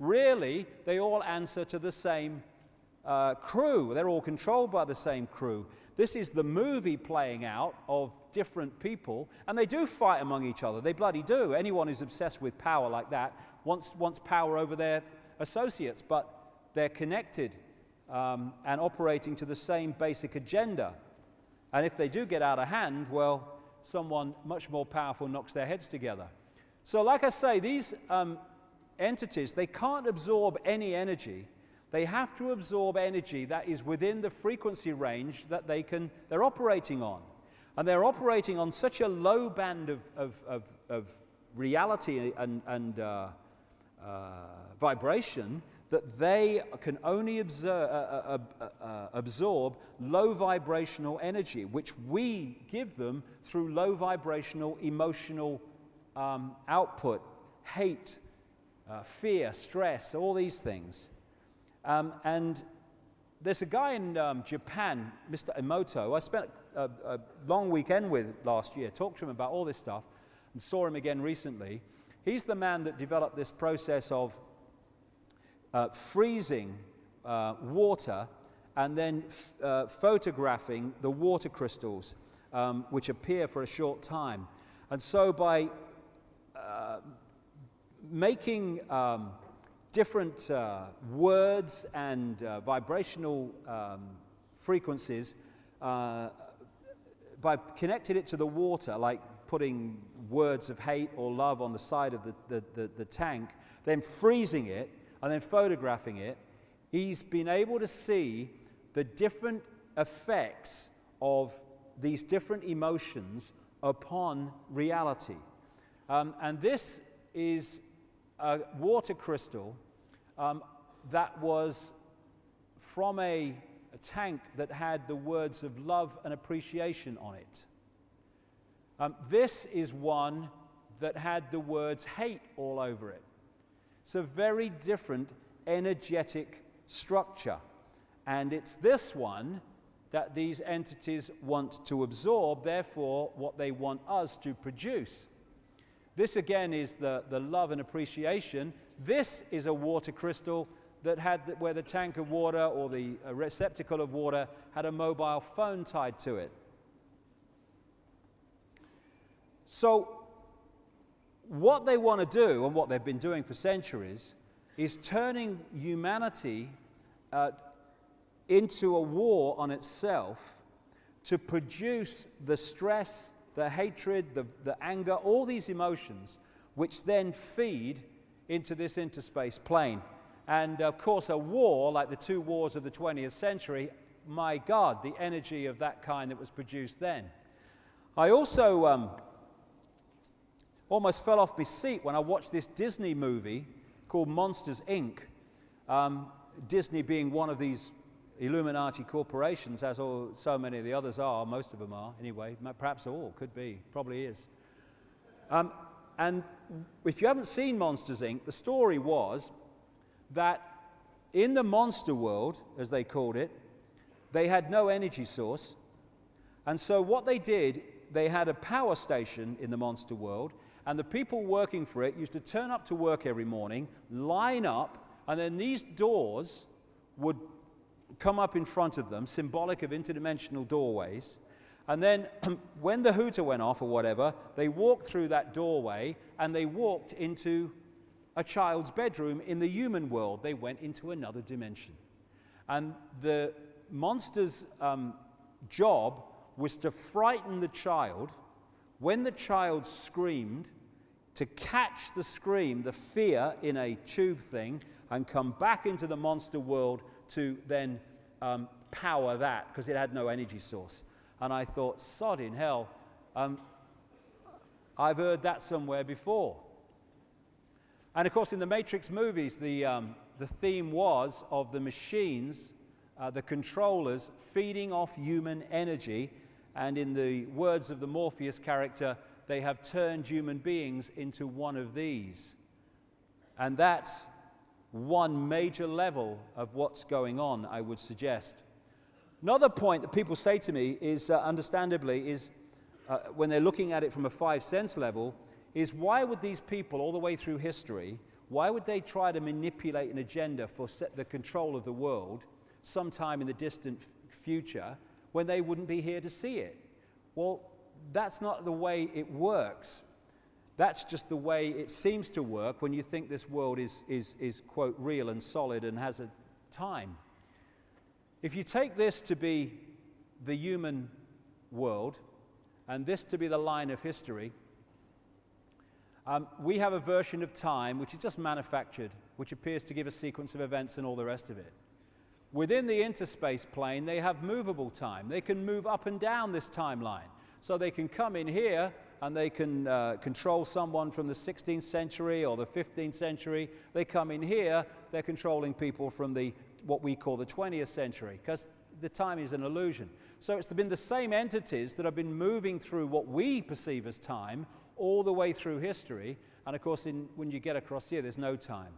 Really, they all answer to the same crew. They're all controlled by the same crew. This is the movie playing out of different people, and they do fight among each other. They bloody do. Anyone who's obsessed with power like that wants power over their associates, but they're connected and operating to the same basic agenda. And if they do get out of hand, well, someone much more powerful knocks their heads together. So like I say, these entities, they can't absorb any energy. They have to absorb energy that is within the frequency range that they're operating on. And they're operating on such a low band of reality and vibration that they can only absorb low vibrational energy, which we give them through low vibrational emotional output, hate, fear, stress, all these things. And there's a guy in Japan, Mr. Emoto, I spent a long weekend with last year, talked to him about all this stuff, and saw him again recently. He's the man that developed this process of freezing water and then photographing the water crystals, which appear for a short time. And so by making different words and vibrational frequencies, by connecting it to the water, like putting words of hate or love on the side of the tank, then freezing it and then photographing it, he's been able to see the different effects of these different emotions upon reality. And this is a water crystal that was from a tank that had the words of love and appreciation on it. This is one that had the words hate all over it. It's a very different energetic structure. And it's this one that these entities want to absorb, therefore what they want us to produce. This again is the love and appreciation. This is a water crystal that had where the tank of water or the receptacle of water had a mobile phone tied to it. So what they want to do, and what they've been doing for centuries, is turning humanity into a war on itself to produce the stress, the hatred, the anger, all these emotions, which then feed into this interspace plane. And of course, a war, like the two wars of the 20th century, my God, the energy of that kind that was produced then. I also almost fell off my seat when I watched this Disney movie called Monsters, Inc. Disney being one of these Illuminati corporations, as so many of the others are, most of them are anyway, perhaps all, could be, probably is. And if you haven't seen Monsters, Inc., the story was that in the monster world, as they called it, they had no energy source. And so what they did, they had a power station in the monster world, and the people working for it used to turn up to work every morning, line up, and then these doors would come up in front of them, symbolic of interdimensional doorways. And then when the hooter went off or whatever, they walked through that doorway and they walked into a child's bedroom in the human world. They went into another dimension. And the monster's job was to frighten the child. When the child screamed, to catch the scream, the fear, in a tube thing, and come back into the monster world to then power that, because it had no energy source. And I thought, sod in hell, I've heard that somewhere before. And of course, in the Matrix movies, the theme was of the machines, the controllers, feeding off human energy. And in the words of the Morpheus character, they have turned human beings into one of these. And that's one major level of what's going on, I would suggest. Another point that people say to me is, understandably, is when they're looking at it from a 5 sense level, is why would these people all the way through history, Why would they try to manipulate an agenda for the control of the world sometime in the distant future when they wouldn't be here to see it? Well, that's not the way it works. That's just the way it seems to work when you think this world is quote, real and solid and has a time. If you take this to be the human world and this to be the line of history, we have a version of time which is just manufactured, which appears to give a sequence of events and all the rest of it. Within the interspace plane, they have movable time. They can move up and down this timeline. So they can come in here and they can control someone from the 16th century or the 15th century. They come in here, they're controlling people from what we call the 20th century, because the time is an illusion. So it's been the same entities that have been moving through what we perceive as time all the way through history. And of course, when you get across here, there's no time.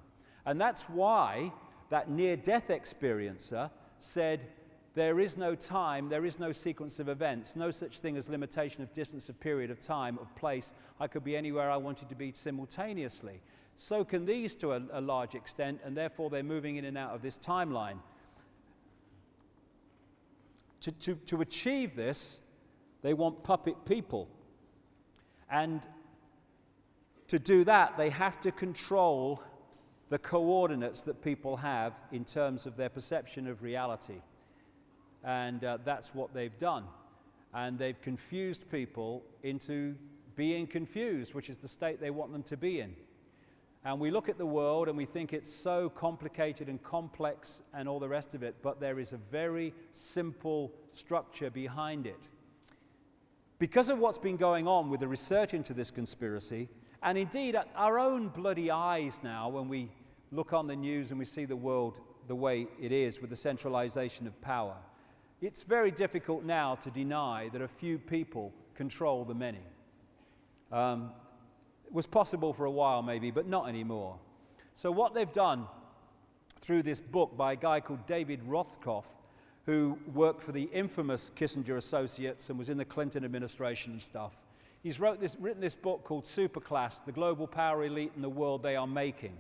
And that's why that near-death experiencer said, there is no time, there is no sequence of events, no such thing as limitation of distance, of period of time, of place. I could be anywhere I wanted to be simultaneously. So can these to a large extent, and therefore they're moving in and out of this timeline. To achieve this, they want puppet people. And to do that, they have to control the coordinates that people have in terms of their perception of reality. And that's what they've done. And they've confused people into being confused, which is the state they want them to be in. And we look at the world and we think it's so complicated and complex and all the rest of it, but there is a very simple structure behind it. Because of what's been going on with the research into this conspiracy, and indeed our own bloody eyes now, when we look on the news and we see the world the way it is with the centralization of power, it's very difficult now to deny that a few people control the many. It was possible for a while maybe, but not anymore. So what they've done through this book by a guy called David Rothkopf, who worked for the infamous Kissinger Associates and was in the Clinton administration and stuff, he's written this book called Superclass, The Global Power Elite and the World They Are Making.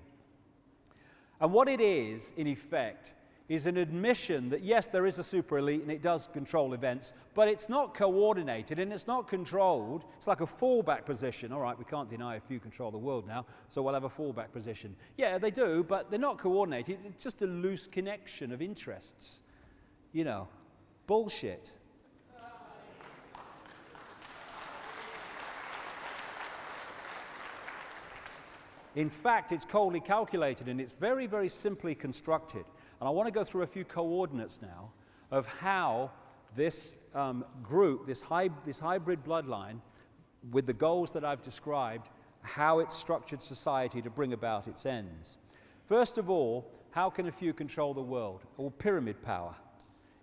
And what it is, in effect, is an admission that yes, there is a super elite and it does control events, but it's not coordinated and it's not controlled. It's like a fallback position. All right, we can't deny a few control the world now, so we'll have a fallback position. Yeah, they do, but they're not coordinated. It's just a loose connection of interests. You know, bullshit. In fact, it's coldly calculated and it's very, very simply constructed. And I want to go through a few coordinates now of how this group, this hybrid bloodline, with the goals that I've described, how it's structured society to bring about its ends. First of all, how can a few control the world? Well, pyramid power,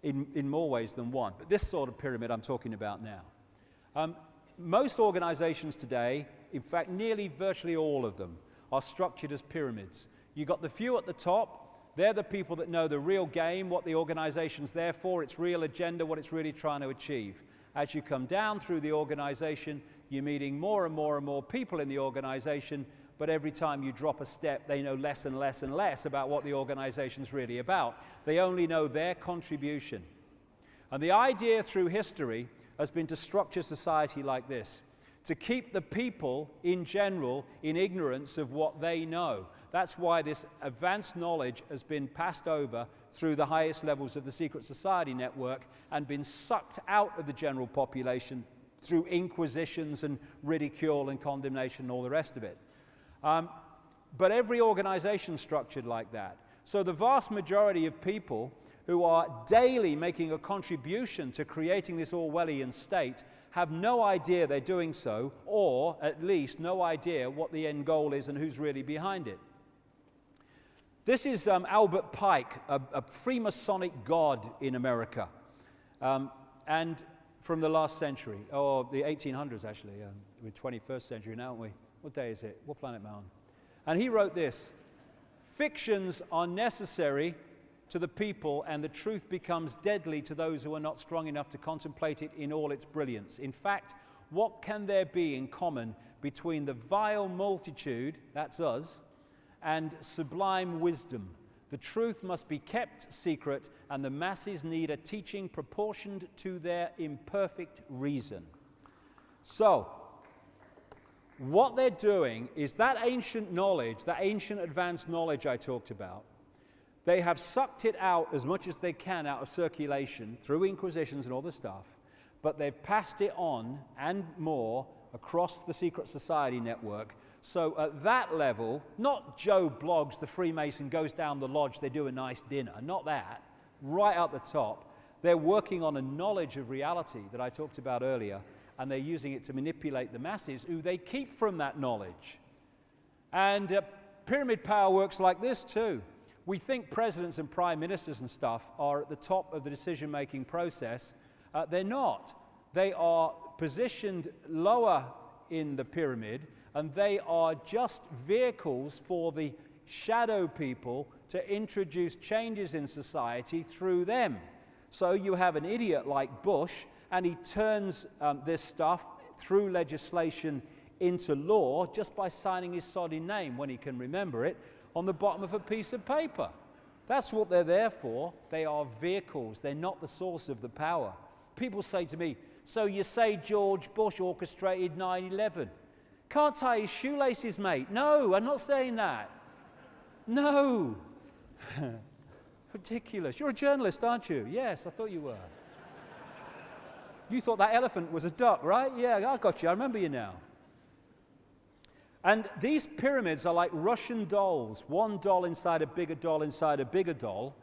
in more ways than one. But this sort of pyramid I'm talking about now. Most organizations today, in fact, nearly virtually all of them, are structured as pyramids. You've got the few at the top. They're the people that know the real game, what the organization's there for, its real agenda, what it's really trying to achieve. As you come down through the organization, you're meeting more and more and more people in the organization, but every time you drop a step, they know less and less and less about what the organization's really about. They only know their contribution. And the idea through history has been to structure society like this, to keep the people in general in ignorance of what they know. That's why this advanced knowledge has been passed over through the highest levels of the secret society network and been sucked out of the general population through inquisitions and ridicule and condemnation and all the rest of it. But every organization is structured like that. So the vast majority of people who are daily making a contribution to creating this Orwellian state have no idea they're doing so, or at least no idea what the end goal is and who's really behind it. This is Albert Pike, a Freemasonic god in America, and from the last century, or the 1800s actually. We're 21st century now, aren't we? What day is it? What planet am I on? And he wrote this: fictions are necessary to the people, and the truth becomes deadly to those who are not strong enough to contemplate it in all its brilliance. In fact, what can there be in common between the vile multitude, that's us, and sublime wisdom. The truth must be kept secret, and the masses need a teaching proportioned to their imperfect reason. So, what they're doing is that ancient knowledge, that ancient advanced knowledge I talked about, they have sucked it out as much as they can out of circulation through inquisitions and all this stuff, but they've passed it on and more across the secret society network. So at that level, not Joe Bloggs, the Freemason, goes down the lodge, they do a nice dinner, not that. Right up the top, they're working on a knowledge of reality that I talked about earlier, and they're using it to manipulate the masses, who they keep from that knowledge. And pyramid power works like this too. We think presidents and prime ministers and stuff are at the top of the decision-making process. They're not. They are positioned lower in the pyramid, and they are just vehicles for the shadow people to introduce changes in society through them. So you have an idiot like Bush, and he turns this stuff through legislation into law just by signing his soddy name, when he can remember it, on the bottom of a piece of paper. That's what they're there for. They are vehicles. They're not the source of the power. People say to me, so you say George Bush orchestrated 9/11? Can't tie his shoelaces, mate. No, I'm not saying that. No. Ridiculous. You're a journalist, aren't you? Yes, I thought you were. You thought that elephant was a duck, right? Yeah, I got you. I remember you now. And these pyramids are like Russian dolls, one doll inside a bigger doll inside a bigger doll,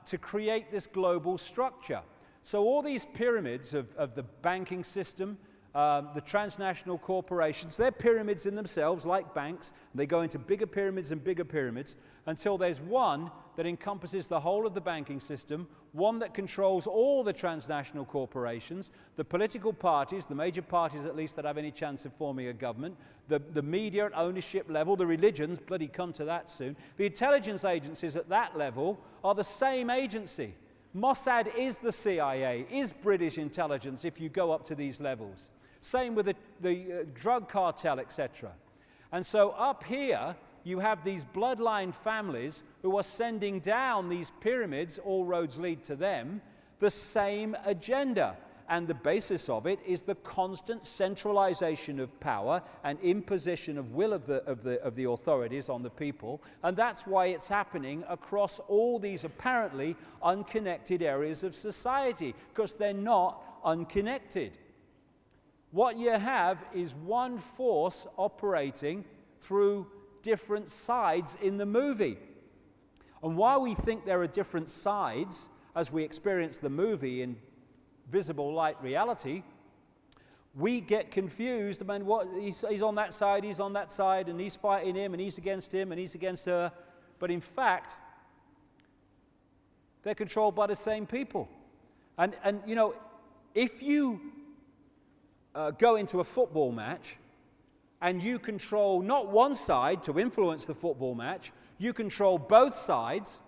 to create this global structure. So all these pyramids of the banking system, the transnational corporations, they're pyramids in themselves, like banks. They go into bigger pyramids and bigger pyramids until there's one that encompasses the whole of the banking system, one that controls all the transnational corporations, the political parties, the major parties at least that have any chance of forming a government, the media at ownership level, the religions, bloody come to that soon. The intelligence agencies at that level are the same agency. Mossad is the CIA, is British intelligence if you go up to these levels. Same with the drug cartel, etc. And so up here, you have these bloodline families who are sending down these pyramids, all roads lead to them, the same agenda. And the basis of it is the constant centralization of power and imposition of will of the authorities on the people. And that's why it's happening across all these apparently unconnected areas of society, because they're not unconnected. What you have is one force operating through different sides in the movie. And while we think there are different sides as we experience the movie in visible light reality, we get confused. I mean, he's on that side, and he's fighting him, and he's against him, and he's against her. But in fact, they're controlled by the same people. And you know, if you go into a football match and you control not one side to influence the football match, you control both sides,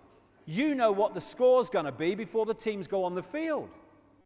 you know what the score's going to be before the teams go on the field.